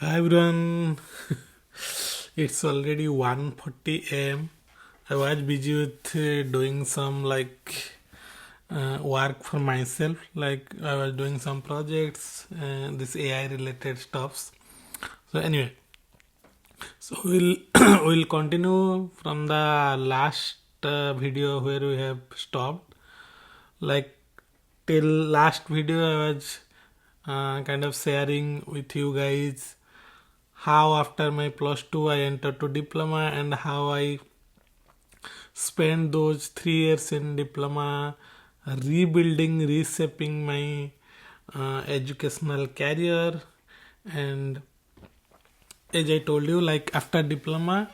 Hi everyone, it's already 1:40 a.m. I was busy with doing some work for myself, like I was doing some projects, this AI related stuffs. So anyway, so we'll continue from the last video where we have stopped. Like till last video, I was kind of sharing with you guys how after my plus 2 I entered to diploma and how I spent those 3 years in diploma rebuilding, reshaping my educational career. And as I told you, like after diploma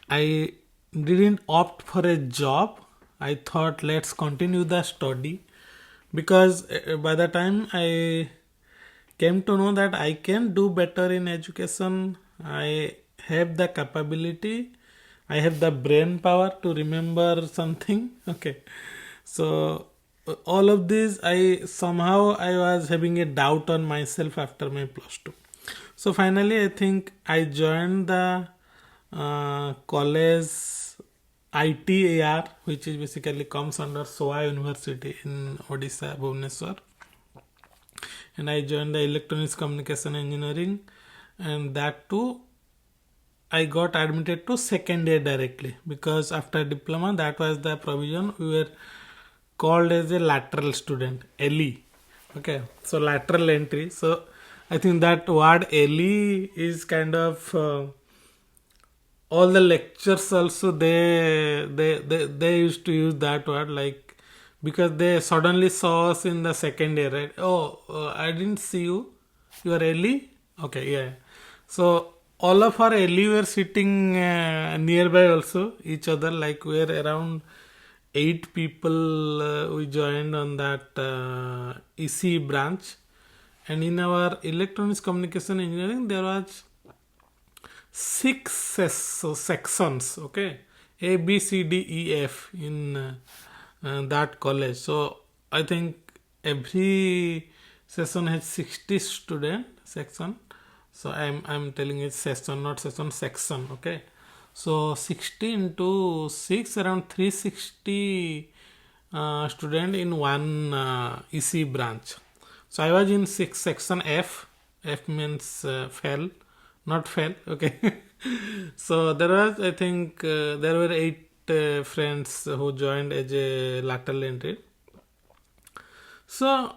I didn't opt for a job. I thought let's continue the study because by the time I came to know that I can do better in education, I have the capability, I have the brain power to remember something. Okay, so all of this, I was having a doubt on myself after my plus 2. So finally I think I joined the college ITER, which is basically comes under SOA University in Odisha, Bhubaneswar, and I joined the electronics communication engineering, and that too I got admitted to second year directly because after diploma that was the provision. We were called as a lateral student, LE. Okay, so lateral entry. So I think that word LE is kind of all the lectures also they used to use that word, like because they suddenly saw us in the second year, right? Oh, I didn't see you. You are Ellie? Okay, yeah. So all of our Ellie were sitting nearby also each other. Like we were around 8 people. We joined on that EC branch, and in our electronics communication engineering there was sections. Okay, A B C D E F in that college. So I think every session has 60 student section. So I'm telling it session, not session, section. Okay, so 60 into 6, around 360 student in one EC branch. So I was in section F. F means fell, not fell. Okay. So there was, I think, there were 8 friends who joined as a lateral entry. So,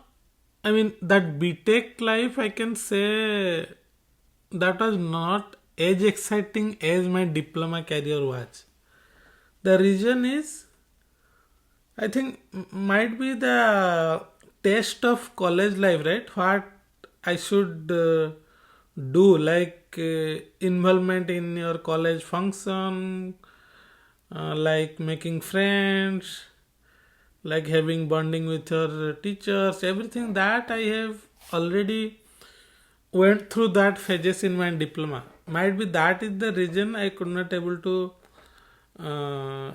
I mean, that B.Tech life, I can say that was not as exciting as my diploma career was. The reason is, I think, might be the taste of college life, right? What I should do, like involvement in your college function, like making friends, like having bonding with your teachers, everything that I have already went through that phases in my diploma. Might be that is the reason I could not able to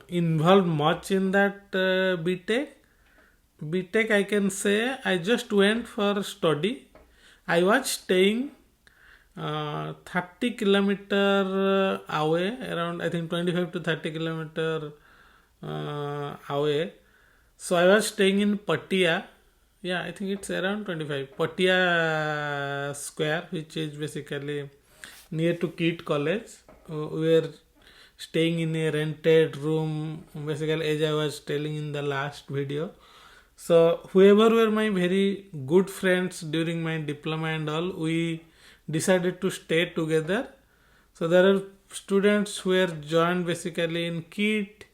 involve much in that B.Tech. B.Tech, I can say I just went for study. I was staying 30 kilometer away, around I think 25 to 30 kilometer away. So I was staying in Patia. Yeah, I think it's around 25. Patia Square, which is basically near to KIT College. We were staying in a rented room, basically, as I was telling in the last video. So whoever were my very good friends during my diploma and all, we decided to stay together. So there are students who were joined basically in KIT,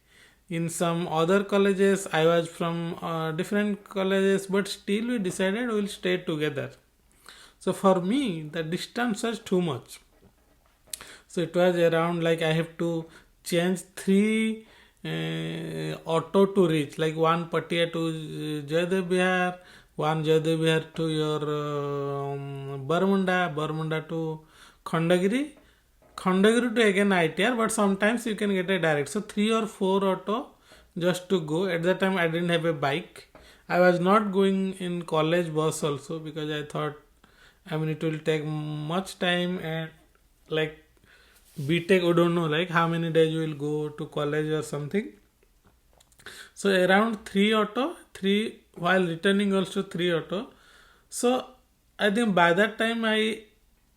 in some other colleges. I was from different colleges, but still we decided we'll stay together. So for me, the distance was too much. So it was around, like, I have to change 3 auto to reach, like one Patia to Jayadev Bihar, one Jayadev Bihar to your Barmunda to Khandagiri, Khandagiri to again ITR, but sometimes you can get a direct. So 3 or 4 auto just to go. At that time I didn't have a bike. I was not going in college bus also because I thought I mean, it will take much time, and like B.Tech, we don't know like how many days you will go to college or something. So around 3 while returning also 3 So I think by that time I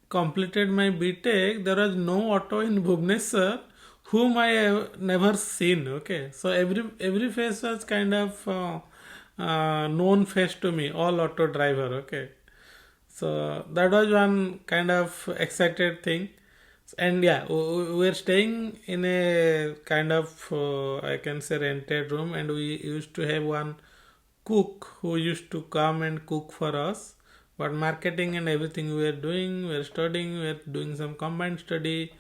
completed my B.Tech, there was no auto in Bhubaneswar whom I have never seen. Okay, so every face was kind of known face to me, all auto driver. Okay, so that was one kind of excited thing. And yeah, we were staying in a kind of I can say rented room, and we used to have one cook who used to come and cook for us. But marketing and everything we were doing, we were studying, we were doing some combined study,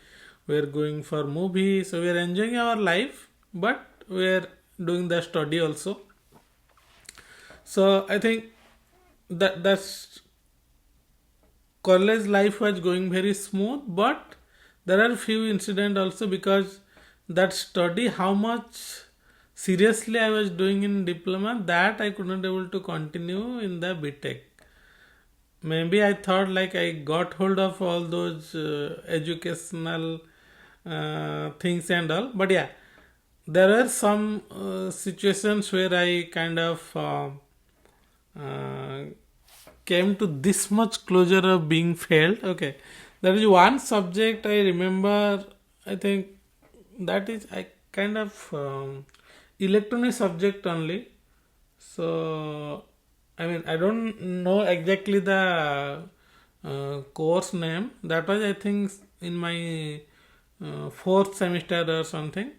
we were going for movies, so we were enjoying our life, but we were doing the study also. So I think that's college life was going very smooth, but there are few incidents also, because that study how much seriously I was doing in diploma, that I could not able to continue in the B.Tech. Maybe I thought like I got hold of all those educational things and all, but yeah, there were some situations where I kind of uh, came to this much closure of being failed. Okay, there is one subject I remember. I think that is I kind of electronic subject only. So I mean I don't know exactly the course name. That was I think in my fourth semester or something.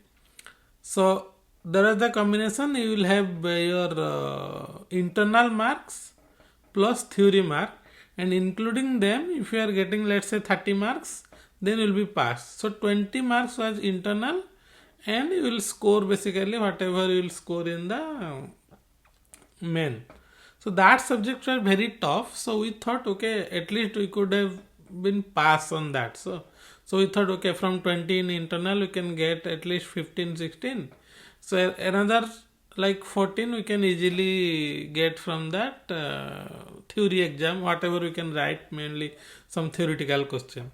So there is the combination, you will have your internal marks plus theory mark, and including them if you are getting let's say 30 marks, then you will be passed. So 20 marks was internal, and you will score basically whatever you will score in the main. So that subjects were very tough, so we thought okay, at least we could have been passed on that. So we thought okay, from 20 in internal we can get at least 15 16. So another like 14 we can easily get from that theory exam, whatever we can write, mainly some theoretical question.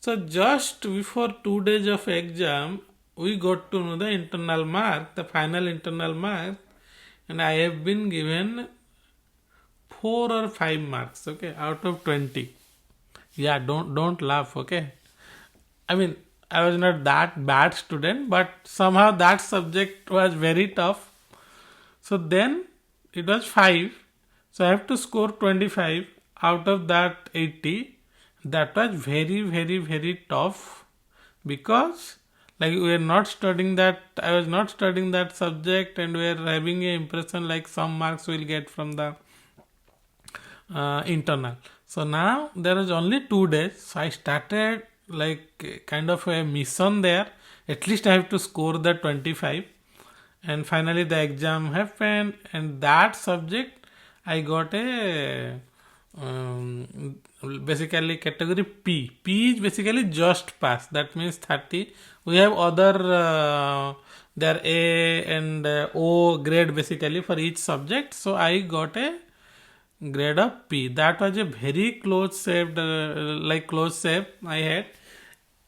So just before 2 days of exam, we got to know the internal mark, the final internal mark, and I have been given 4 or 5 marks, okay, out of 20. Yeah, don't laugh, okay. I mean, I was not that bad student, but somehow that subject was very tough. So then it was 5. So I have to score 25 out of that 80. That was very, very, very tough, because like we were not studying that, I was not studying that subject, and we were having an impression like some marks we'll get from the internal. So now there is only 2 days. So I started like kind of a mission there. At least I have to score the 25. And finally the exam happened, and that subject I got a basically category P. P is basically just pass. That means 30. We have other there A and O grade basically for each subject. So I got a grade of P. That was a very close saved like close save I had.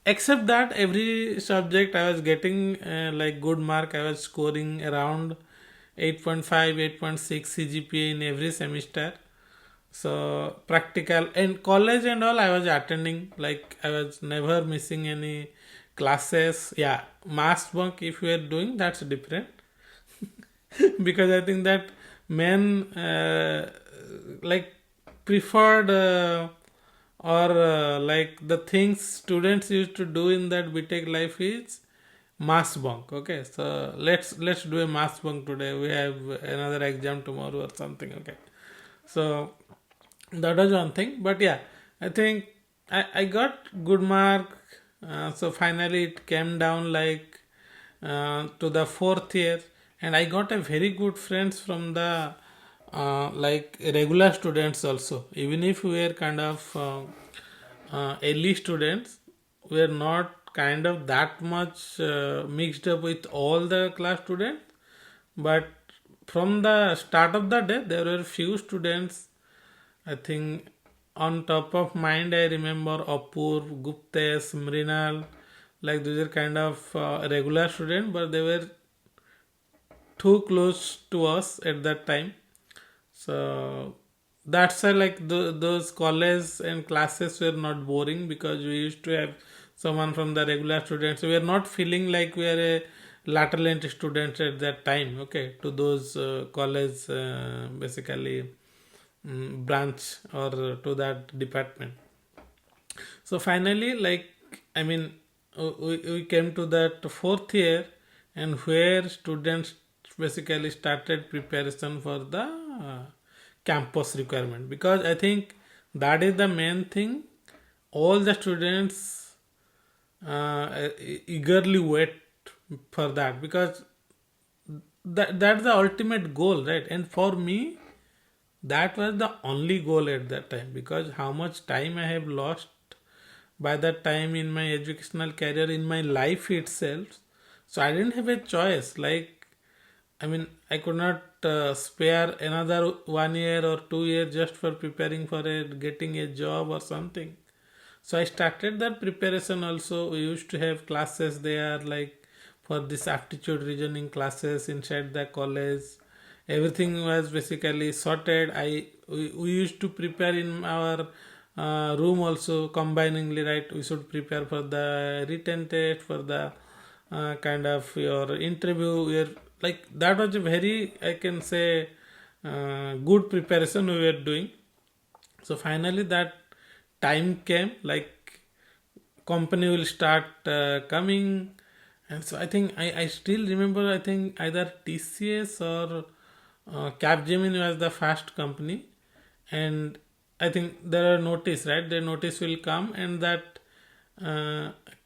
Except that every subject I was getting like good mark. I was scoring around 8.5, 8.6 CGPA in every semester. So practical and college and all I was attending, like I was never missing any classes. Yeah, mass bunk if you are doing, that's different. Because I think that men like preferred or like the things students used to do in that B.Tech life is mass bunk. Okay, so let's do a mass bunk today. We have another exam tomorrow or something. Okay, so that was one thing. But yeah, I think I got good mark. So finally it came down like to the fourth year, and I got a very good friends from the like regular students also. Even if we were kind of early students, we are not kind of that much mixed up with all the class students. But from the start of the day, there were few students, I think on top of mind, I remember Apur, Guptesh, Mrinal, like these are kind of regular students, but they were too close to us at that time. So that's why like those college and classes were not boring because we used to have someone from the regular students. We are not feeling like we are a lateral entry students at that time. Okay, to those college basically branch or to that department. So finally, like I mean, we came to that fourth year, and where students basically started preparation for the campus requirement, because I think that is the main thing. All the students eagerly wait for that, because that's the ultimate goal, right? And for me, that was the only goal at that time, because how much time I have lost by that time in my educational career, in my life itself. So I didn't have a choice. Like, I mean, I could not spare another 1 year or 2 years just for preparing for getting a job or something. So I started that preparation also. We used to have classes there, like for this aptitude reasoning classes inside the college. Everything was basically sorted. We used to prepare in our room also combiningly, right? We should prepare for the written test, for the kind of your interview. Where like that was a very, I can say, good preparation we were doing. So finally that time came, like company will start coming. And so I think I still remember, I think either TCS or Capgemini was the first company. And I think there are notice, right? The notice will come, and that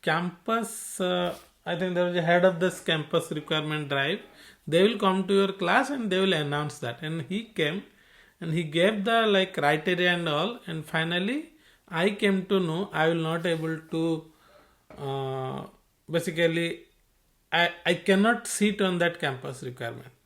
campus, I think there was a head of this campus requirement drive. They will come to your class and they will announce that. And he came and he gave the like criteria and all. And finally, I came to know I will not able to basically I cannot sit on that campus requirement.